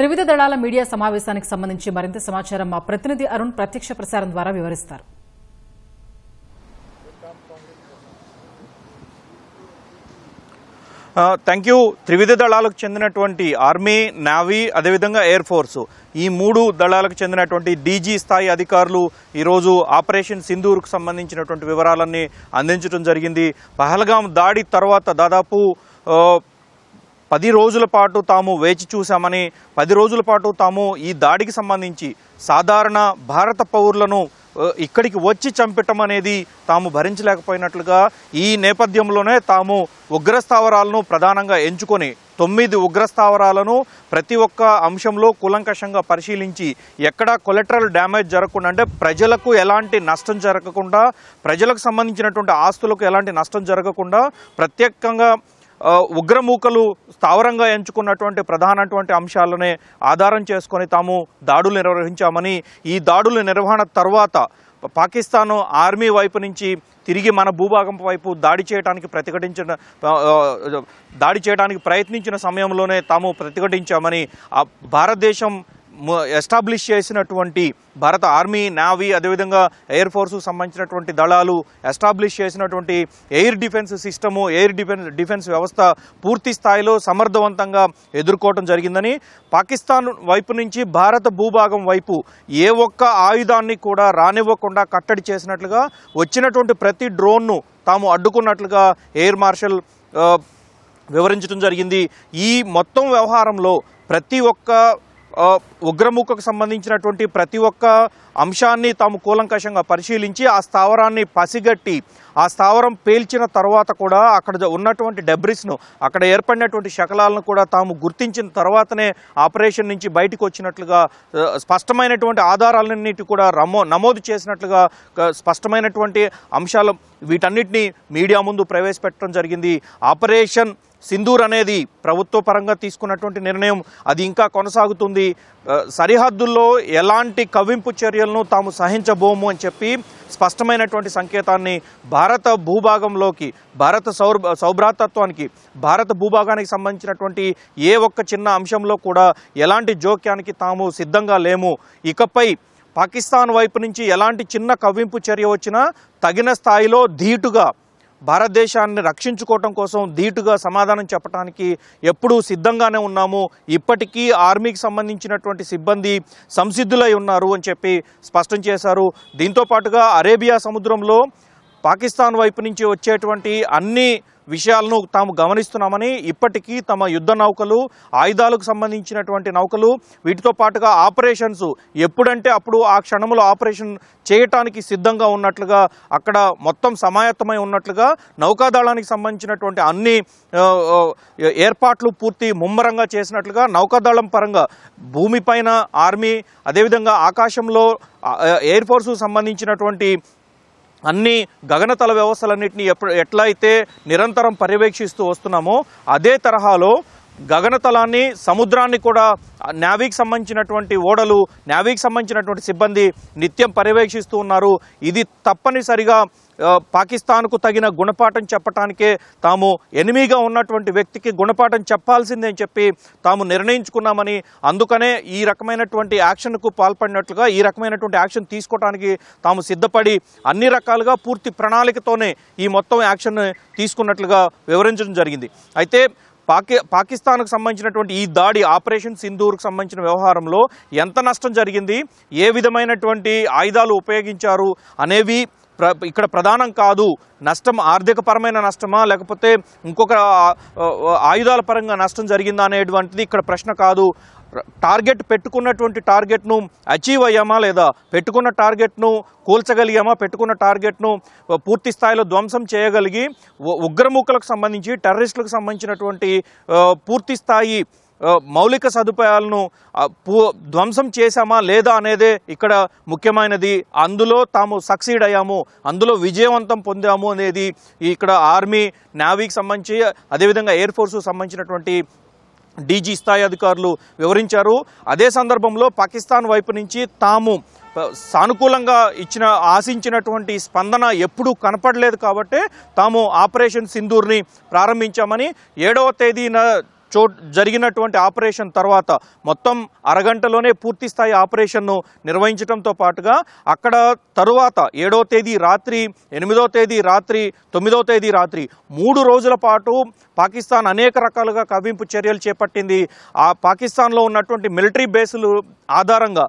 త్రివిధ దళాల మీడియా సమావేశానికి సంబంధించి మరింత సమాచారం మా ప్రతినిధి అరుణ్ ప్రత్యక్ష ప్రసారం ద్వారా వివరిస్తారు. Thank you. త్రివిధ దళాలకు చెందినటువంటి ఆర్మీ, నేవీ, అదేవిధంగా ఎయిర్ ఫోర్సు ఈ మూడు దళాలకు చెందినటువంటి డీజీ స్థాయి అధికారులు ఈరోజు ఆపరేషన్ సింధూర్కు సంబంధించినటువంటి వివరాలన్నీ అందించడం జరిగింది. పహల్గాం దాడి తర్వాత దాదాపు 10 రోజుల పాటు తాము వేచి చూశామని, 10 రోజుల పాటు తాము ఈ దాడికి సంబంధించి సాధారణ భారత పౌరులను ఇక్కడికి వచ్చి చంపటం అనేది తాము భరించలేకపోయినట్లుగా, ఈ నేపథ్యంలోనే తాము ఉగ్రస్థావరాలను ప్రధానంగా ఎంచుకొని 9 ఉగ్రస్థావరాలను ప్రతి ఒక్క అంశంలో కూలంకషంగా పరిశీలించి ఎక్కడా కొలెటరల్ డ్యామేజ్ జరగకుండా, అంటే ప్రజలకు ఎలాంటి నష్టం జరగకుండా, ప్రజలకు సంబంధించినటువంటి ఆస్తులకు ఎలాంటి నష్టం జరగకుండా ప్రత్యేకంగా ఉగ్రమూకలు స్థావరంగా ఎంచుకున్నటువంటి ప్రధానటువంటి అంశాలనే ఆధారం చేసుకొని తాము దాడులు నిర్వహించామని, ఈ దాడుల నిర్వహణ తర్వాత పాకిస్తాన్ ఆర్మీ వైపు నుంచి తిరిగి మన భూభాగం వైపు దాడి చేయడానికి ప్రయత్నించిన సమయంలోనే తాము ప్రతిఘటించామని భారతదేశం ఎస్టాబ్లిష్ చేసినటువంటి భారత ఆర్మీ, నేవీ, అదేవిధంగా ఎయిర్ ఫోర్సుకు సంబంధించినటువంటి దళాలు ఎస్టాబ్లిష్ చేసినటువంటి air defence system, air defence వ్యవస్థ పూర్తి స్థాయిలో సమర్థవంతంగా ఎదుర్కోవటం జరిగిందని, పాకిస్తాన్ వైపు నుంచి భారత భూభాగం వైపు ఏ ఒక్క ఆయుధాన్ని కూడా రానివ్వకుండా కట్టడి చేసినట్లుగా, వచ్చినటువంటి ప్రతి డ్రోన్ను తాము అడ్డుకున్నట్లుగా ఎయిర్ మార్షల్ వివరించడం జరిగింది. ఈ మొత్తం వ్యవహారంలో ప్రతి ఒక్క ఉగ్రముఖకు సంబంధించినటువంటి ప్రతి ఒక్క అంశాన్ని తాము కూలంకషంగా పరిశీలించి ఆ స్థావరాన్ని పసిగట్టి, ఆ స్థావరం పేల్చిన తర్వాత కూడా అక్కడ ఉన్నటువంటి డెబ్రిస్ను, అక్కడ ఏర్పడినటువంటి శకలాలను కూడా తాము గుర్తించిన తర్వాతనే ఆపరేషన్ నుంచి బయటకు వచ్చినట్లుగా, స్పష్టమైనటువంటి ఆధారాలన్నిటి కూడా నమోదు చేసినట్లుగా స్పష్టమైనటువంటి అంశాలు వీటన్నిటిని మీడియా ముందు ప్రవేశపెట్టడం జరిగింది. ఆపరేషన్ సింధూర్ అనేది ప్రభుత్వ పరంగా తీసుకున్నటువంటి నిర్ణయం, అది ఇంకా కొనసాగుతుంది. సరిహద్దుల్లో ఎలాంటి కవ్వింపు చర్యలను తాము సహించబోము అని చెప్పి స్పష్టమైనటువంటి సంకేతాన్ని భారత భూభాగంలోకి, భారత సౌభ్రాతత్వానికి, భారత భూభాగానికి సంబంధించినటువంటి ఏ ఒక్క చిన్న అంశంలో కూడా ఎలాంటి జోక్యానికి తాము సిద్ధంగా లేము. ఇకపై పాకిస్తాన్ వైపు నుంచి ఎలాంటి చిన్న కవ్వింపు చర్య వచ్చినా తగిన స్థాయిలో ధీటుగా భారతదేశాన్ని రక్షించుకోవటం కోసం ధీటుగా సమాధానం చెప్పడానికి ఎప్పుడూ సిద్ధంగానే ఉన్నాము. ఇప్పటికీ ఆర్మీకి సంబంధించినటువంటి సిబ్బంది సంసిద్ధులై ఉన్నారు అని చెప్పి స్పష్టం చేశారు. దీంతో పాటుగా అరేబియా సముద్రంలో పాకిస్తాన్ వైపు నుంచి వచ్చేటువంటి అన్ని విషయాలను తాము గమనిస్తున్నామని, ఇప్పటికీ తమ యుద్ధ నౌకలు, ఆయుధాలకు సంబంధించినటువంటి నౌకలు, వీటితో పాటుగా ఆపరేషన్స్ ఎప్పుడంటే అప్పుడు ఆ క్షణంలో ఆపరేషన్ చేయటానికి సిద్ధంగా ఉన్నట్లుగా, అక్కడ మొత్తం సమాయత్తమై ఉన్నట్లుగా, నౌకాదళానికి సంబంధించినటువంటి అన్ని ఏర్పాట్లు పూర్తి ముమ్మరంగా చేసినట్లుగా, నౌకాదళం పరంగా భూమిపైన ఆర్మీ, అదేవిధంగా ఆకాశంలో ఎయిర్ ఫోర్సుకు సంబంధించినటువంటి అన్ని గగనతల వ్యవస్థలన్నింటినీ ఎట్లా అయితే నిరంతరం పర్యవేక్షిస్తూ వస్తున్నామో అదే తరహాలో గగనతలాన్ని, సముద్రాన్ని కూడా నేవీకి సంబంధించినటువంటి ఓడలు, నేవీకి సంబంధించినటువంటి సిబ్బంది నిత్యం పర్యవేక్షిస్తూ ఉన్నారు. ఇది తప్పనిసరిగా పాకిస్తాన్కు తగిన గుణపాఠం చెప్పటానికే, తాము ఎనిమిగా ఉన్నటువంటి వ్యక్తికి గుణపాఠం చెప్పాల్సిందే అని చెప్పి తాము నిర్ణయించుకున్నామని, అందుకనే ఈ రకమైనటువంటి యాక్షన్కు పాల్పడినట్లుగా, ఈ రకమైనటువంటి యాక్షన్ తీసుకోవడానికి తాము సిద్ధపడి అన్ని రకాలుగా పూర్తి ప్రణాళికతోనే ఈ మొత్తం యాక్షన్ తీసుకున్నట్లుగా వివరించడం జరిగింది. అయితే పాకిస్తాన్కు సంబంధించినటువంటి ఈ దాడి, ఆపరేషన్ సింధూర్కు సంబంధించిన వ్యవహారంలో ఎంత నష్టం జరిగింది, ఏ విధమైనటువంటి ఆయుధాలు ఉపయోగించారు అనేవి ఇక్కడ ప్రధానం కాదు. నష్టం ఆర్థికపరమైన నష్టమా, లేకపోతే ఇంకొక ఆయుధాల పరంగా నష్టం జరిగిందా అనేటువంటిది ఇక్కడ ప్రశ్న కాదు. పెట్టుకున్నటువంటి టార్గెట్ను అచీవ్ అయ్యామా లేదా, పెట్టుకున్న టార్గెట్ను కూల్చగలిగామా, పెట్టుకున్న టార్గెట్ను పూర్తి స్థాయిలో ధ్వంసం చేయగలిగి ఉగ్రముఖలకు సంబంధించి, టెర్రరిస్టులకు సంబంధించినటువంటి పూర్తి స్థాయి మౌలిక సదుపాయాలను ధ్వంసం చేశామా లేదా అనేదే ఇక్కడ ముఖ్యమైనది. అందులో తాము సక్సీడ్ అయ్యాము, అందులో విజయవంతం పొందాము అనేది ఇక్కడ ఆర్మీ, నేవీకి సంబంధించి, అదేవిధంగా ఎయిర్ ఫోర్సుకు సంబంధించినటువంటి డీజీ స్థాయి అధికారులు వివరించారు. అదే సందర్భంలో పాకిస్తాన్ వైపు నుంచి తాము సానుకూలంగా ఆశించినటువంటి స్పందన ఎప్పుడూ కనపడలేదు కాబట్టి తాము ఆపరేషన్ సింధూర్ని ప్రారంభించామని, 7వ తేదీన జరిగినటువంటి ఆపరేషన్ తర్వాత మొత్తం అరగంటలోనే పూర్తి స్థాయి ఆపరేషన్ను నిర్వహించడంతో పాటుగా అక్కడ తరువాత 7వ తేదీ రాత్రి, 8వ తేదీ రాత్రి, 9వ తేదీ రాత్రి 3 రోజుల పాటు పాకిస్తాన్ అనేక రకాలుగా కవ్వింపు చర్యలు చేపట్టింది. ఆ పాకిస్తాన్లో ఉన్నటువంటి మిలిటరీ బేసులు ఆధారంగా,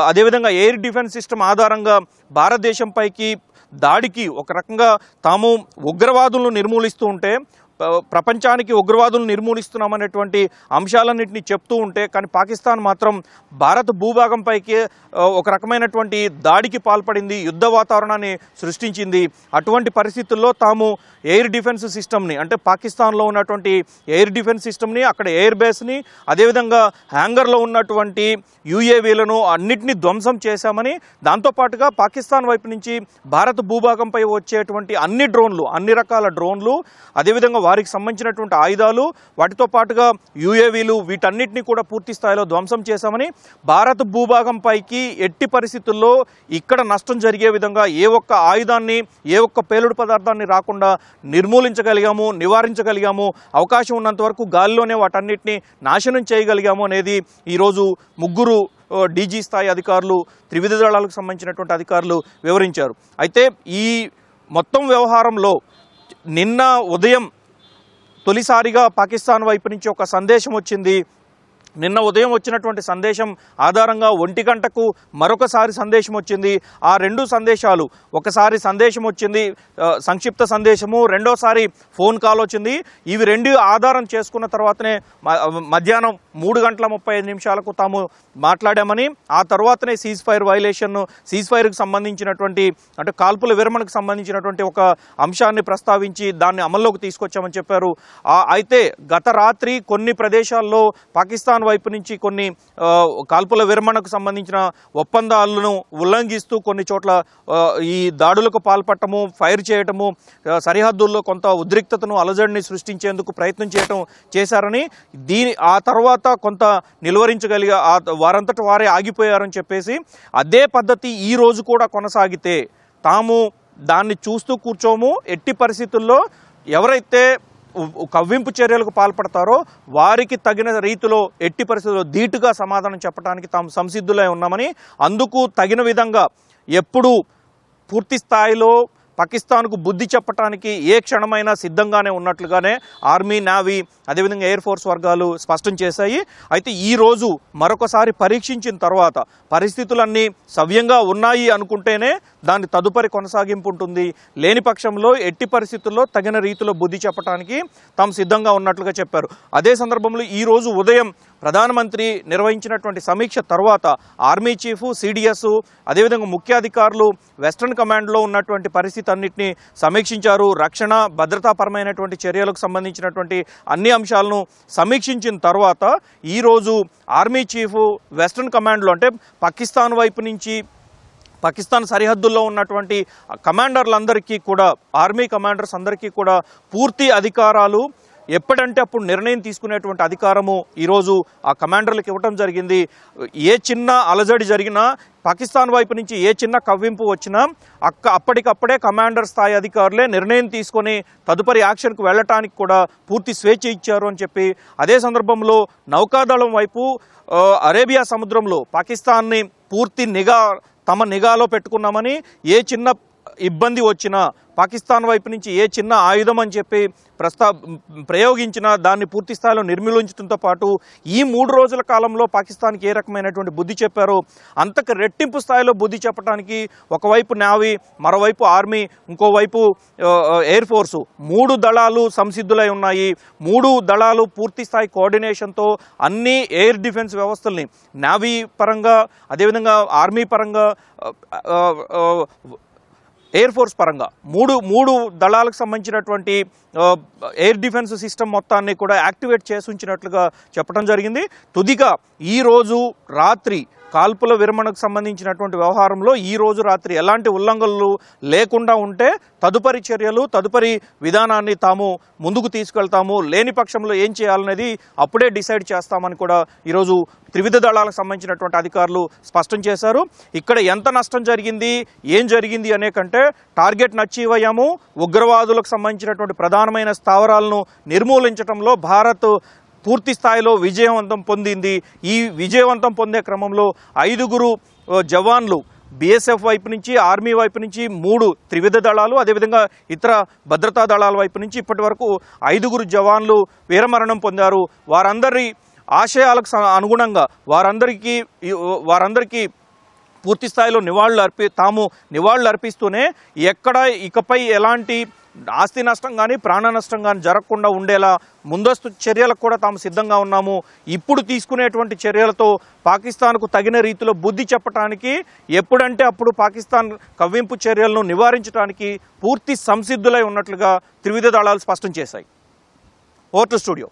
అదేవిధంగా ఎయిర్ డిఫెన్స్ సిస్టమ్ ఆధారంగా భారతదేశంపైకి దాడికి ఒక రకంగా తాము ఉగ్రవాదులను నిర్మూలిస్తూ ఉంటే, ప్రపంచానికి ఉగ్రవాదులను నిర్మూలిస్తున్నామనేటువంటి అంశాలన్నింటినీ చెప్తూ ఉంటే, కానీ పాకిస్తాన్ మాత్రం భారత భూభాగంపైకి ఒక రకమైనటువంటి దాడికి పాల్పడింది, యుద్ధ వాతావరణాన్ని సృష్టించింది. అటువంటి పరిస్థితుల్లో తాము ఎయిర్ డిఫెన్స్ సిస్టమ్ని, అంటే పాకిస్తాన్లో ఉన్నటువంటి ఎయిర్ డిఫెన్స్ సిస్టమ్ని, అక్కడ ఎయిర్ బేస్ని, అదేవిధంగా హ్యాంగర్లో ఉన్నటువంటి యుఏవీలను అన్నిటినీ ధ్వంసం చేశామని, దాంతోపాటుగా పాకిస్తాన్ వైపు నుంచి భారత భూభాగంపై వచ్చేటువంటి అన్ని డ్రోన్లు, అన్ని రకాల డ్రోన్లు, అదేవిధంగా వారికి సంబంధించినటువంటి ఆయుధాలు, వాటితో పాటుగా యుఏవీలు, వీటన్నిటిని కూడా పూర్తి స్థాయిలో ధ్వంసం చేశామని, భారత భూభాగంపైకి ఎట్టి పరిస్థితుల్లో ఇక్కడ నష్టం జరిగే విధంగా ఏ ఒక్క ఆయుధాన్ని, ఏ ఒక్క పేలుడు పదార్థాన్ని రాకుండా నిర్మూలించగలిగాము, నివారించగలిగాము, అవకాశం ఉన్నంత వరకు గాలిలోనే వాటన్నిటిని నాశనం చేయగలిగాము అనేది ఈరోజు ముగ్గురు డీజీ స్థాయి అధికారులు, త్రివిధ దళాలకు సంబంధించినటువంటి అధికారులు వివరించారు. అయితే ఈ మొత్తం వ్యవహారంలో నిన్న ఉదయం తొలిసారిగా పాకిస్తాన్ వైపు నుంచి ఒక సందేశం వచ్చింది. నిన్న ఉదయం వచ్చినటువంటి సందేశం ఆధారంగా 1 గంటకు మరొకసారి సందేశం వచ్చింది. ఆ 2 సందేశాలు, ఒకసారి సందేశం వచ్చింది సంక్షిప్త సందేశము, రెండోసారి ఫోన్ కాల్ వచ్చింది. ఇవి 2 ఆధారం చేసుకున్న తర్వాతనే మధ్యాహ్నం 3:35 తాము మాట్లాడామని, ఆ తర్వాతనే సీజ్ ఫైర్కి సంబంధించినటువంటి, అంటే కాల్పుల విరమణకు సంబంధించినటువంటి ఒక అంశాన్ని ప్రస్తావించి దాన్ని అమల్లోకి తీసుకొచ్చామని చెప్పారు. అయితే గత రాత్రి కొన్ని ప్రదేశాల్లో పాకిస్తాన్ వైపు నుంచి కొన్ని కాల్పుల విరమణకు సంబంధించిన ఒప్పందాలను ఉల్లంఘిస్తూ కొన్ని చోట్ల ఈ దాడులకు పాల్పడటము, ఫైర్ చేయటము, సరిహద్దుల్లో కొంత ఉద్రిక్తతను, అలజడిని సృష్టించేందుకు ప్రయత్నం చేశారని, ఆ తర్వాత కొంత నిలువరించగలిగా వారంతట వారే ఆగిపోయారని చెప్పేసి, అదే పద్ధతి ఈ రోజు కూడా కొనసాగితే తాము దాన్ని చూస్తూ కూర్చోము, ఎట్టి పరిస్థితుల్లో ఎవరైతే కవ్వింపు చర్యలకు పాల్పడతారో వారికి తగిన రీతిలో ఎట్టి పరిస్థితుల్లో ధీటుగా సమాధానం చెప్పడానికి తాము సంసిద్ధులై ఉన్నామని, అందుకు తగిన విధంగా ఎప్పుడూ పూర్తి స్థాయిలో పాకిస్తాన్కు బుద్ధి చెప్పడానికి ఏ క్షణమైనా సిద్ధంగానే ఉన్నట్లుగానే ఆర్మీ, నేవీ, అదేవిధంగా ఎయిర్ ఫోర్స్ వర్గాలు స్పష్టం చేశాయి. అయితే ఈరోజు మరొకసారి పరీక్షించిన తర్వాత పరిస్థితులన్నీ సవ్యంగా ఉన్నాయి అనుకుంటేనే దాని తదుపరి కొనసాగింపు ఉంటుంది. లేని పక్షంలో ఎట్టి పరిస్థితుల్లో తగిన రీతిలో బుద్ధి చెప్పడానికి తాము సిద్ధంగా ఉన్నట్లుగా చెప్పారు. అదే సందర్భంలో ఈరోజు ఉదయం ప్రధానమంత్రి నిర్వహించినటువంటి సమీక్ష తర్వాత ఆర్మీ చీఫ్, సిడిఎస్, అదేవిధంగా ముఖ్యాధికారులు వెస్టర్న్ కమాండ్లో ఉన్నటువంటి పరిస్థితి అన్నింటినీ సమీక్షించారు. రక్షణ, భద్రతాపరమైనటువంటి చర్యలకు సంబంధించినటువంటి అన్ని అంశాలను సమీక్షించిన తర్వాత ఈరోజు ఆర్మీ చీఫ్ వెస్టర్న్ కమాండ్లో, అంటే పాకిస్తాన్ వైపు నుంచి పాకిస్తాన్ సరిహద్దుల్లో ఉన్నటువంటి కమాండర్లందరికీ కూడా, ఆర్మీ కమాండర్స్ అందరికీ కూడా పూర్తి అధికారాలు, ఎప్పుడంటే అప్పుడు నిర్ణయం తీసుకునేటువంటి అధికారము ఈరోజు ఆ కమాండర్లకు ఇవ్వటం జరిగింది. ఏ చిన్న అలజడి జరిగినా, పాకిస్తాన్ వైపు నుంచి ఏ చిన్న కవ్వింపు వచ్చినా అప్పటికప్పుడే కమాండర్ స్థాయి అధికారులే నిర్ణయం తీసుకొని తదుపరి యాక్షన్కు వెళ్ళటానికి కూడా పూర్తి స్వేచ్ఛ ఇచ్చారు అని చెప్పి, అదే సందర్భంలో నౌకాదళం వైపు అరేబియా సముద్రంలో పాకిస్తాన్ని పూర్తి తమ నిఘాలో పెట్టుకున్నామని, ఏ చిన్న ఇబ్బంది వచ్చినా, పాకిస్తాన్ వైపు నుంచి ఏ చిన్న ఆయుధం అని చెప్పి ప్రయోగించిన దాన్ని పూర్తి స్థాయిలో నిర్మూలించడంతో పాటు ఈ 3 రోజుల కాలంలో పాకిస్తాన్కి ఏ రకమైనటువంటి బుద్ధి చెప్పారో అంతకు రెట్టింపు స్థాయిలో బుద్ధి చెప్పడానికి ఒకవైపు నేవీ, మరోవైపు ఆర్మీ, ఇంకోవైపు ఎయిర్ ఫోర్సు, 3 దళాలు సంసిద్ధులై ఉన్నాయి. 3 దళాలు పూర్తి స్థాయి కోఆర్డినేషన్తో అన్ని ఎయిర్ డిఫెన్స్ వ్యవస్థల్ని, నేవీ పరంగా, అదేవిధంగా ఆర్మీ పరంగా, ఎయిర్ ఫోర్స్ పరంగా మూడు దళాలకు సంబంధించినటువంటి ఎయిర్ డిఫెన్స్ సిస్టమ్ మొత్తాన్ని కూడా యాక్టివేట్ చేసి ఉంచినట్లుగా చెప్పడం జరిగింది. తుదిగా ఈరోజు రాత్రి కాల్పుల విరమణకు సంబంధించినటువంటి వ్యవహారంలో ఈ రోజు రాత్రి ఎలాంటి ఉల్లంఘనలు లేకుండా ఉంటే తదుపరి చర్యలు, తదుపరి విధానాన్ని తాము ముందుకు తీసుకెళ్తాము, లేని పక్షంలో ఏం చేయాలనేది అప్పుడే డిసైడ్ చేస్తామని కూడా ఈరోజు త్రివిధ దళాలకు సంబంధించినటువంటి అధికారులు స్పష్టం చేశారు. ఇక్కడ ఎంత నష్టం జరిగింది, ఏం జరిగింది అనే కంటే టార్గెట్ను అచీవ్ అయ్యాము, ఉగ్రవాదులకు సంబంధించినటువంటి ప్రధానమైన స్థావరాలను నిర్మూలించడంలో భారత్ పూర్తి స్థాయిలో విజయవంతం పొందింది. ఈ విజయవంతం పొందే క్రమంలో 5 జవాన్లు బీఎస్ఎఫ్ వైపు నుంచి, ఆర్మీ వైపు నుంచి 3 త్రివిధ దళాలు, అదేవిధంగా ఇతర భద్రతా దళాల వైపు నుంచి ఇప్పటి వరకు 5 జవాన్లు వీరమరణం పొందారు. వారందరి ఆశయాలకు అనుగుణంగా వారందరికీ పూర్తి స్థాయిలో తాము నివాళులు అర్పిస్తూనే ఎక్కడ ఇకపై ఎలాంటి ఆస్తి నష్టం కానీ ప్రాణ నష్టం కానీ జరగకుండా ఉండేలా ముందస్తు చర్యలకు కూడా తాము సిద్ధంగా ఉన్నాము. ఇప్పుడు తీసుకునేటువంటి చర్యలతో పాకిస్తాన్కు తగిన రీతిలో బుద్ధి చెప్పడానికి, ఎప్పుడంటే అప్పుడు పాకిస్తాన్ కవ్వింపు చర్యలను నివారించడానికి పూర్తి సంసిద్ధులై ఉన్నట్లుగా త్రివిధ దళాలు స్పష్టం చేశాయి. Over to studio.